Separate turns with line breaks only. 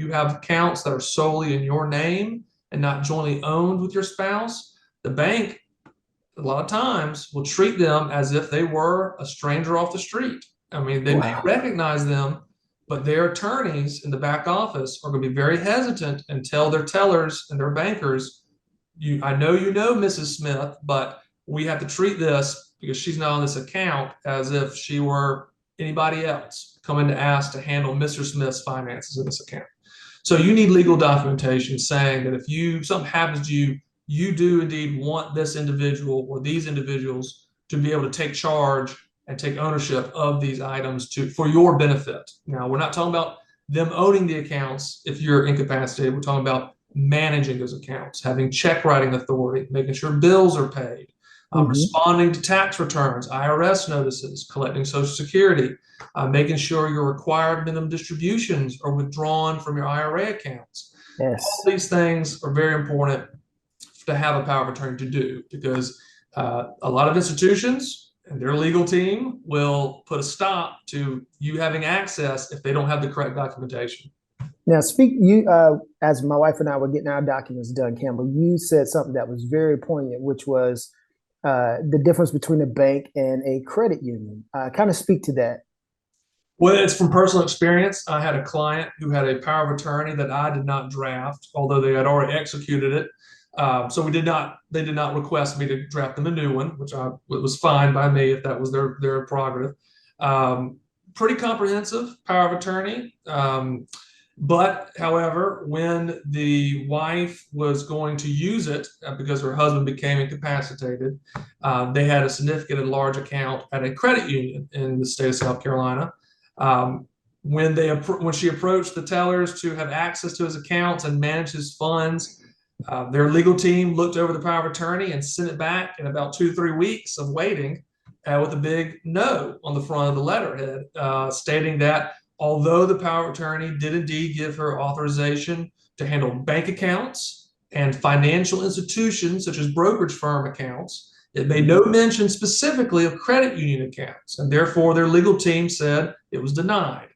you have accounts that are solely in your name and not jointly owned with your spouse, the bank a lot of times will treat them as if they were a stranger off the street. I mean, they may
Wow.
recognize them, but their attorneys in the back office are going to be very hesitant and tell their tellers and their bankers, I know you know Mrs. Smith, but we have to treat this because she's not on this account as if she were anybody else coming to ask to handle Mr. Smith's finances in this account. So you need legal documentation saying that if something happens to you, you do indeed want this individual or these individuals to be able to take charge and take ownership of these items for your benefit. Now, we're not talking about them owning the accounts if you're incapacitated. We're talking about managing those accounts, having check writing authority, making sure bills are paid,
Hmm.
responding to tax returns, IRS notices, collecting Social Security, making sure your required minimum distributions are withdrawn from your IRA accounts. All
Yes.
these things are very important to have a power of attorney to do because a lot of institutions and their legal team will put a stop to you having access if they don't have the correct documentation.
Now, as my wife and I were getting our documents done, Campbell, you said something that was very poignant, which was the difference between a bank and a credit union. Kind of speak to that.
Well, it's from personal experience. I had a client who had a power of attorney that I did not draft, although they had already executed it. So they did not request me to draft them a new one, which was fine by me if that was their prerogative. Pretty comprehensive power of attorney. But however, when the wife was going to use it because her husband became incapacitated, they had a significant and large account at a credit union in the state of South Carolina. When she approached the tellers to have access to his accounts and manage his funds, their legal team looked over the power of attorney and sent it back in about 2 to 3 weeks of waiting with a big no on the front of the letterhead, stating that although the power of attorney did indeed give her authorization to handle bank accounts and financial institutions such as brokerage firm accounts, it made no mention specifically of credit union accounts, and therefore their legal team said it was denied.